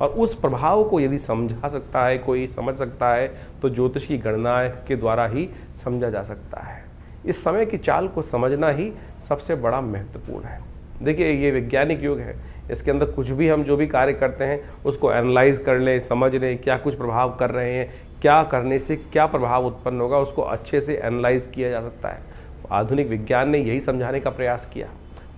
और उस प्रभाव को यदि समझा सकता है, कोई समझ सकता है, तो ज्योतिष की गणना के द्वारा ही समझा जा सकता है। इस समय की चाल को समझना ही सबसे बड़ा महत्वपूर्ण है। देखिए, ये वैज्ञानिक युग है, इसके अंदर कुछ भी हम जो भी कार्य करते हैं उसको एनालाइज कर लें, समझ लें क्या कुछ प्रभाव कर रहे हैं, क्या करने से क्या प्रभाव उत्पन्न होगा, उसको अच्छे से एनालाइज किया जा सकता है। आधुनिक विज्ञान ने यही समझाने का प्रयास किया,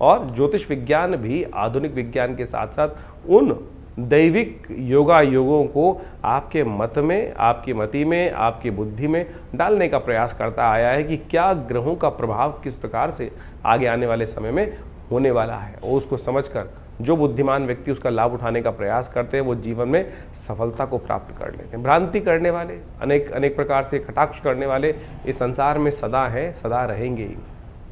और ज्योतिष विज्ञान भी आधुनिक विज्ञान के साथ साथ उन दैविक योगों को आपके मत में, आपकी मति में, आपकी बुद्धि में डालने का प्रयास करता आया है कि क्या ग्रहों का प्रभाव किस प्रकार से आगे आने वाले समय में होने वाला है। और उसको समझकर जो बुद्धिमान व्यक्ति उसका लाभ उठाने का प्रयास करते हैं वो जीवन में सफलता को प्राप्त कर लेते हैं। भ्रांति करने वाले, अनेक प्रकार से कटाक्ष करने वाले इस संसार में सदा हैं, सदा रहेंगे ही।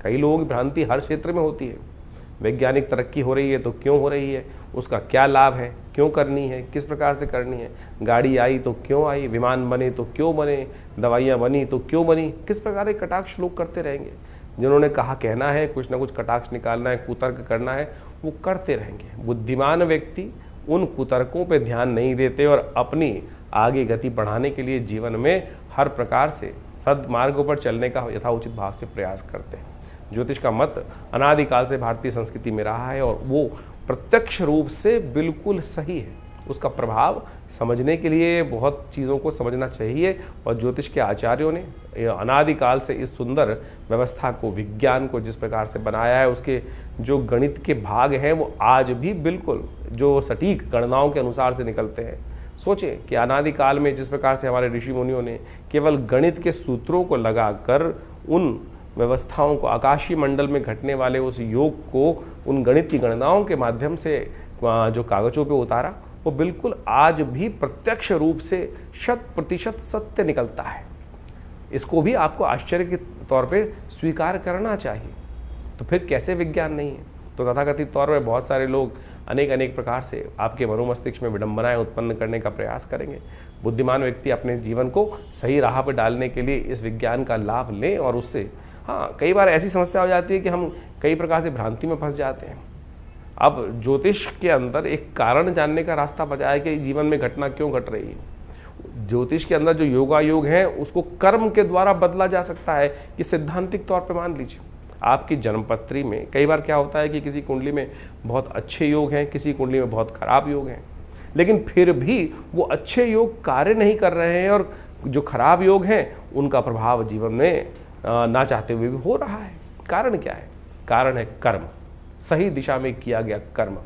कई लोगों की भ्रांति हर क्षेत्र में होती है। वैज्ञानिक तरक्की हो रही है तो क्यों हो रही है, उसका क्या लाभ है, क्यों करनी है, किस प्रकार से करनी है। गाड़ी आई तो क्यों आई, विमान बने तो क्यों बने, दवाइयाँ बनी तो क्यों बनी, किस प्रकार के कटाक्ष लोग करते रहेंगे। जिन्होंने कहा कहना है, कुछ ना कुछ कटाक्ष निकालना है, कुतर्क करना है, वो करते रहेंगे। बुद्धिमान व्यक्ति उन कुतर्कों पे ध्यान नहीं देते और अपनी आगे गति बढ़ाने के लिए जीवन में हर प्रकार से सद्मार्गों पर चलने का यथाउचित भाव से प्रयास करते हैं। ज्योतिष का मत अनादिकाल से भारतीय संस्कृति में रहा है और वो प्रत्यक्ष रूप से बिल्कुल सही है। उसका प्रभाव समझने के लिए बहुत चीज़ों को समझना चाहिए, और ज्योतिष के आचार्यों ने अनादिकाल से इस सुंदर व्यवस्था को, विज्ञान को जिस प्रकार से बनाया है, उसके जो गणित के भाग हैं वो आज भी बिल्कुल जो सटीक गणनाओं के अनुसार से निकलते हैं। सोचें कि अनादिकाल में जिस प्रकार से हमारे ऋषि मुनियों ने केवल गणित के सूत्रों को लगाकर उन व्यवस्थाओं को, आकाशीय मंडल में घटने वाले उस योग को उन गणित की गणनाओं के माध्यम से जो कागजों पे उतारा, वो बिल्कुल आज भी प्रत्यक्ष रूप से 100% सत्य निकलता है। इसको भी आपको आश्चर्य के तौर पे स्वीकार करना चाहिए। तो फिर कैसे विज्ञान नहीं है। तो तथाकथित तौर पर बहुत सारे लोग अनेक प्रकार से आपके मनोमस्तिष्क में विडंबनाएं उत्पन्न करने का प्रयास करेंगे। बुद्धिमान व्यक्ति अपने जीवन को सही राह पर डालने के लिए इस विज्ञान का लाभ लें, और उससे कई बार ऐसी समस्या हो जाती है कि हम कई प्रकार से भ्रांति में फंस जाते हैं। अब ज्योतिष के अंदर एक कारण जानने का रास्ता बचा है कि जीवन में घटना क्यों घट रही है। ज्योतिष के अंदर जो योग है उसको कर्म के द्वारा बदला जा सकता है। कि सैद्धांतिक तौर पे मान लीजिए आपकी जन्मपत्री में कई बार क्या होता है कि किसी कुंडली में बहुत अच्छे योग हैं, किसी कुंडली में बहुत खराब योग हैं, लेकिन फिर भी वो अच्छे योग कार्य नहीं कर रहे हैं, और जो खराब योग हैं उनका प्रभाव जीवन में ना चाहते हुए भी हो रहा है। कारण क्या है? कारण है कर्म, सही दिशा में किया गया कर्म।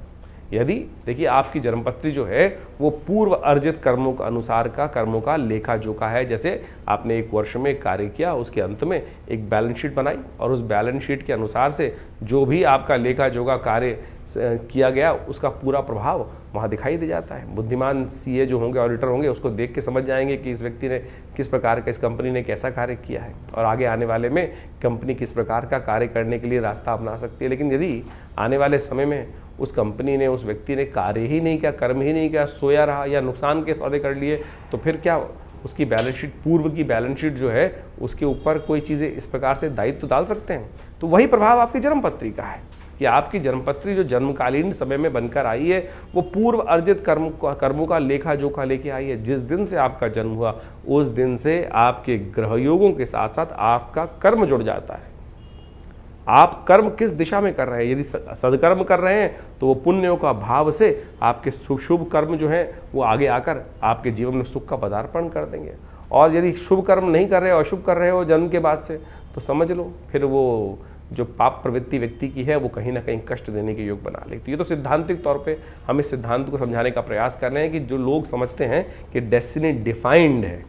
यदि देखिए आपकी जन्मपत्री जो है वो पूर्व अर्जित कर्मों के अनुसार का कर्मों का लेखा जोखा है। जैसे आपने एक वर्ष में कार्य किया, उसके अंत में एक बैलेंस शीट बनाई, और उस बैलेंस शीट के अनुसार से जो भी आपका लेखा जोखा कार्य किया गया उसका पूरा प्रभाव वहाँ दिखाई दे जाता है। बुद्धिमान सीए जो होंगे, ऑडिटर होंगे, उसको देख के समझ जाएंगे कि इस व्यक्ति ने किस प्रकार का, इस कंपनी ने कैसा कार्य किया है, और आगे आने वाले में कंपनी किस प्रकार का कार्य करने के लिए रास्ता अपना सकती है। लेकिन यदि आने वाले समय में उस कंपनी ने, उस व्यक्ति ने कार्य ही नहीं किया, कर्म ही नहीं किया, सोया रहा या नुकसान के सौदे कर लिए, तो फिर क्या उसकी बैलेंस शीट, पूर्व की बैलेंस शीट जो है उसके ऊपर कोई चीज़ें इस प्रकार से दायित्व डाल सकते हैं। तो वही प्रभाव आपकी जन्मपत्री का है कि आपकी जन्मपत्री जो जन्मकालीन समय में बनकर आई है वो पूर्व अर्जित कर्मों का लेखा जोखा लेके आई है। जिस दिन से आपका जन्म हुआ उस दिन से आपके ग्रह योगों के साथ साथ आपका कर्म जुड़ जाता है। आप कर्म किस दिशा में कर रहे हैं। यदि सदकर्म कर रहे हैं तो वो पुण्यों का भाव से आपके शुभ कर्म जो हैं वो आगे आकर आपके जीवन में सुख का पदार्पण कर देंगे। और यदि शुभ कर्म नहीं कर रहे हो, अशुभ कर रहे हो जन्म के बाद से, तो समझ लो फिर वो जो पाप प्रवृत्ति व्यक्ति की है वो कहीं ना कहीं कष्ट देने के योग बना लेती है। तो सैद्धांतिक तौर पे हम इस सिद्धांत को समझाने का प्रयास कर रहे हैं कि जो लोग समझते हैं कि डेस्टिनी डिफाइंड है,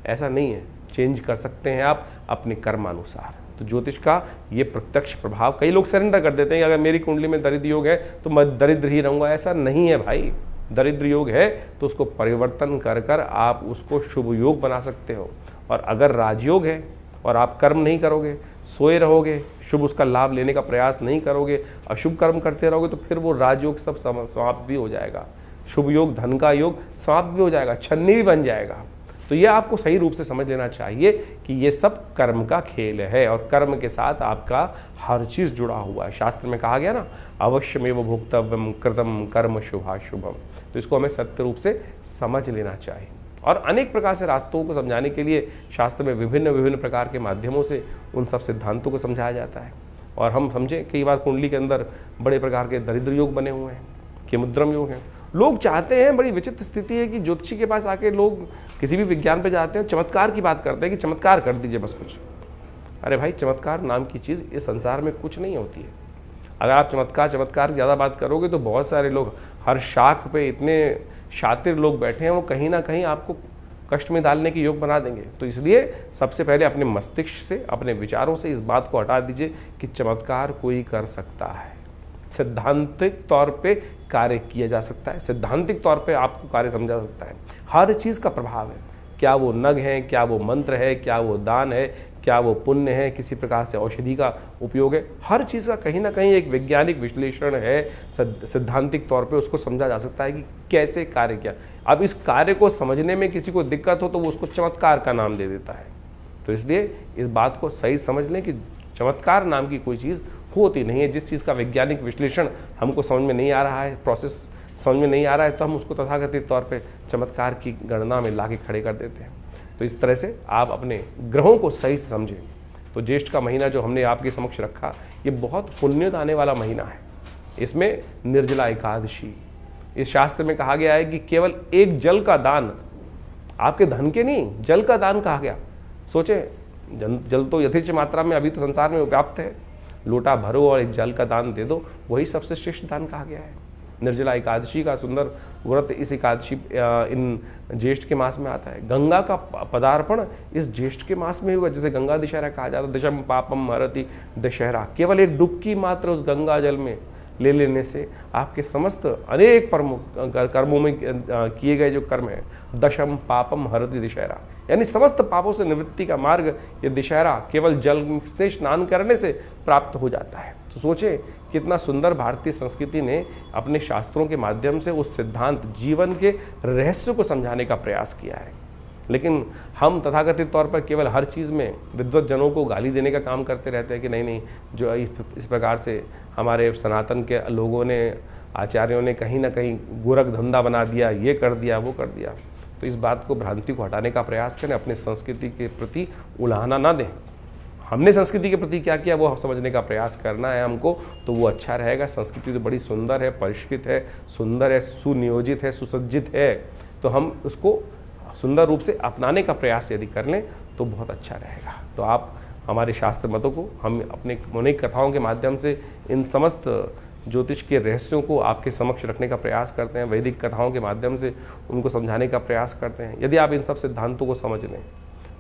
ऐसा नहीं है। चेंज कर सकते हैं आप अपने कर्मानुसार। तो ज्योतिष का ये प्रत्यक्ष प्रभाव, कई लोग सरेंडर कर देते हैं कि अगर मेरी कुंडली में दरिद्र योग है तो मैं दरिद्र ही रहूँगा। ऐसा नहीं है भाई। दरिद्र योग है तो उसको परिवर्तन कर कर आप उसको शुभ योग बना सकते हो। और अगर राजयोग है और आप कर्म नहीं करोगे, सोए रहोगे, शुभ उसका लाभ लेने का प्रयास नहीं करोगे, अशुभ कर्म करते रहोगे, तो फिर वो राजयोग सब समाप्त भी हो जाएगा। शुभ योग, धन का योग समाप्त भी हो जाएगा, छन्नी भी बन जाएगा। तो तो ये आपको सही रूप से समझ लेना चाहिए कि ये सब कर्म का खेल है और कर्म के साथ आपका हर चीज़ जुड़ा हुआ है। शास्त्र में कहा गया ना, अवश्यमेव भोक्तव्यम कृतम कर्म शुभाशुभम। तो इसको हमें सत्य रूप से समझ लेना चाहिए और अनेक प्रकार से रास्तों को समझाने के लिए शास्त्र में विभिन्न विभिन्न प्रकार के माध्यमों से उन सब सिद्धांतों को समझाया जाता है। और हम समझें कई बार कुंडली के अंदर बड़े प्रकार के दरिद्र योग बने हुए हैं, किमुद्रम योग हैं। लोग चाहते हैं, बड़ी विचित्र स्थिति है कि ज्योतिषी के पास आके लोग किसी भी विज्ञान पे जाते हैं, चमत्कार की बात करते हैं कि चमत्कार कर दीजिए बस कुछ। अरे भाई, चमत्कार नाम की चीज़ इस संसार में कुछ नहीं होती है। अगर आप चमत्कार की ज़्यादा बात करोगे तो बहुत सारे लोग हर शाख पे इतने शातिर लोग बैठे हैं, वो कहीं ना कहीं आपको कष्ट में डालने के योग बना देंगे। तो इसलिए सबसे पहले अपने मस्तिष्क से, अपने विचारों से इस बात को हटा दीजिए कि चमत्कार कोई कर सकता है। सैद्धांतिक तौर पे कार्य किया जा सकता है, सैद्धांतिक तौर पे आपको कार्य समझा जा सकता है। हर चीज़ का प्रभाव है, क्या वो नग है, क्या वो मंत्र है, क्या वो दान है, क्या वो पुण्य है, किसी प्रकार से औषधि का उपयोग है, हर चीज़ का कहीं ना कहीं एक वैज्ञानिक विश्लेषण है। सैद्धांतिक तौर पे उसको समझा जा सकता है कि कैसे कार्य किया। अब इस कार्य को समझने में किसी को दिक्कत हो तो वो उसको चमत्कार का नाम दे देता है। तो इसलिए इस बात को सही समझ लें कि चमत्कार नाम की कोई चीज़ होती नहीं है। जिस चीज़ का वैज्ञानिक विश्लेषण हमको समझ में नहीं आ रहा है, प्रोसेस समझ में नहीं आ रहा है, तो हम उसको तथाकथित तौर पे चमत्कार की गणना में ला के खड़े कर देते हैं। तो इस तरह से आप अपने ग्रहों को सही से समझें। तो ज्येष्ठ का महीना जो हमने आपके समक्ष रखा, ये बहुत पुण्य दाने वाला महीना है। इसमें निर्जला एकादशी, इस शास्त्र में कहा गया है कि केवल एक जल का दान, आपके धन के नहीं, जल का दान कहा गया। सोचें, जल तो यथेच्छ मात्रा में अभी तो संसार में व्याप्त है, लोटा भरो और एक जल का दान दे दो, वही सबसे श्रेष्ठ दान कहा गया है। निर्जला एकादशी का सुंदर व्रत इस एकादशी इन ज्येष्ठ के मास में आता है। गंगा का पदार्पण इस ज्येष्ठ के मास में होगा, जिसे गंगा दशहरा कहा जाता है। दशम पापम हरति दशहरा, केवल एक डुबकी मात्र उस गंगा जल में ले लेने से आपके समस्त अनेक कर्मों में किए गए जो कर्म है, दशम पापम हरति दशहरा, यानी समस्त पापों से निवृत्ति का मार्ग ये दशहरा केवल जल से स्नान करने से प्राप्त हो जाता है। तो सोचें कितना सुंदर भारतीय संस्कृति ने अपने शास्त्रों के माध्यम से उस सिद्धांत, जीवन के रहस्य को समझाने का प्रयास किया है। लेकिन हम तथाकथित तौर पर केवल हर चीज़ में विद्वत जनों को गाली देने का काम करते रहते हैं कि नहीं, जो इस प्रकार से हमारे सनातन के लोगों ने, आचार्यों ने कहीं ना कहीं गोरख धंधा बना दिया, ये कर दिया, वो कर दिया। तो इस बात को, भ्रांति को हटाने का प्रयास करें, अपने संस्कृति के प्रति उलाहना ना दें। हमने संस्कृति के प्रति क्या किया वो समझने का प्रयास करना है हमको, तो वो अच्छा रहेगा। संस्कृति तो बड़ी सुंदर है, परिष्कृत है, सुंदर है, सुनियोजित है, सुसज्जित है, तो हम उसको सुंदर रूप से अपनाने का प्रयास यदि कर लें तो बहुत अच्छा रहेगा। तो आप हमारे शास्त्र मतों को, हम अपने अनेक कथाओं के माध्यम से इन समस्त ज्योतिष के रहस्यों को आपके समक्ष रखने का प्रयास करते हैं, वैदिक कथाओं के माध्यम से उनको समझाने का प्रयास करते हैं। यदि आप इन सब सिद्धांतों को समझ लें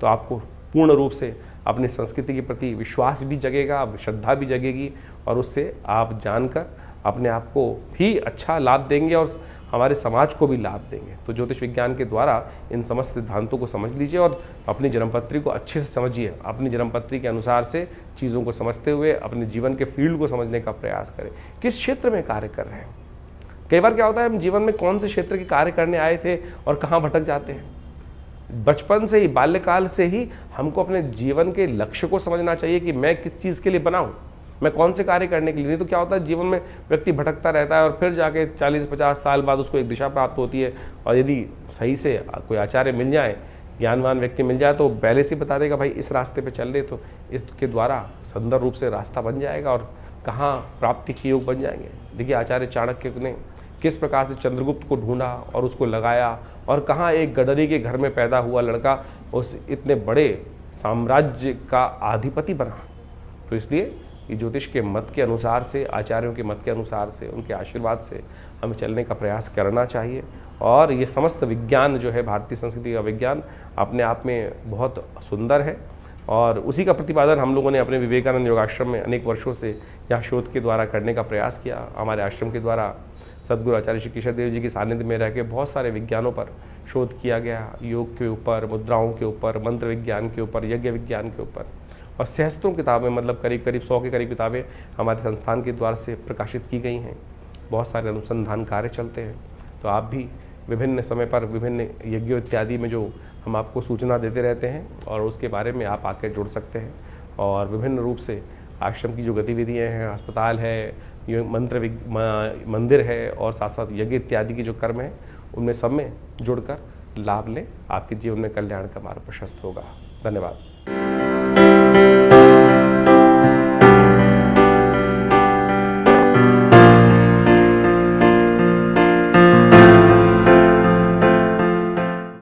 तो आपको पूर्ण रूप से अपनी संस्कृति के प्रति विश्वास भी जगेगा, श्रद्धा भी जगेगी, और उससे आप जानकर अपने आप को भी अच्छा लाभ देंगे और हमारे समाज को भी लाभ देंगे। तो ज्योतिष विज्ञान के द्वारा इन समस्त सिद्धांतों को समझ लीजिए और अपनी जन्मपत्री को अच्छे से समझिए। अपनी जन्मपत्री के अनुसार से चीज़ों को समझते हुए अपने जीवन के फील्ड को समझने का प्रयास करें, किस क्षेत्र में कार्य कर रहे हैं। कई बार क्या होता है, हम जीवन में कौन से क्षेत्र के कार्य करने आए थे और कहाँ भटक जाते हैं। बचपन से ही, बाल्यकाल से ही हमको अपने जीवन के लक्ष्य को समझना चाहिए कि मैं किस चीज़ के लिए बना हूँ, मैं कौन से कार्य करने के लिए। नहीं तो क्या होता है, जीवन में व्यक्ति भटकता रहता है और फिर जाके 40-50 साल बाद उसको एक दिशा प्राप्त होती है। और यदि सही से कोई आचार्य मिल जाए, ज्ञानवान व्यक्ति मिल जाए, तो पहले से बता देगा भाई इस रास्ते पे चल रहे, तो इसके द्वारा सुंदर रूप से रास्ता बन जाएगा और कहाँ प्राप्ति के योग बन जाएंगे। देखिए आचार्य चाणक्य ने किस प्रकार से चंद्रगुप्त को ढूंढा और उसको लगाया, और कहाँ एक गडरी के घर में पैदा हुआ लड़का उस इतने बड़े साम्राज्य का अधिपति बना। तो इसलिए ये ज्योतिष के मत के अनुसार से, आचार्यों के मत के अनुसार से, उनके आशीर्वाद से हमें चलने का प्रयास करना चाहिए। और ये समस्त विज्ञान जो है, भारतीय संस्कृति का विज्ञान अपने आप में बहुत सुंदर है, और उसी का प्रतिपादन हम लोगों ने अपने विवेकानंद योगाश्रम में अनेक वर्षों से यहाँ शोध के द्वारा करने का प्रयास किया। हमारे आश्रम के द्वारा सदगुरु आचार्य श्री केशव देव जी के सानिध्य में रह के बहुत सारे विज्ञानों पर शोध किया गया, योग के ऊपर, मुद्राओं के ऊपर, मंत्र विज्ञान के ऊपर, यज्ञ विज्ञान के ऊपर, और सहस्त्रों किताबें, मतलब करीब 100 के करीब किताबें हमारे संस्थान के द्वारा से प्रकाशित की गई हैं। बहुत सारे अनुसंधान कार्य चलते हैं। तो आप भी विभिन्न समय पर विभिन्न यज्ञों इत्यादि में जो हम आपको सूचना देते रहते हैं और उसके बारे में आप आकर जुड़ सकते हैं। और विभिन्न रूप से आश्रम की जो गतिविधियाँ हैं, अस्पताल है, ये मंदिर है और साथ साथ यज्ञ इत्यादि की जो कर्म है, उनमें सब में जुड़कर लाभ लें। आपके जीवन में कल्याण का मार्ग प्रशस्त होगा। धन्यवाद।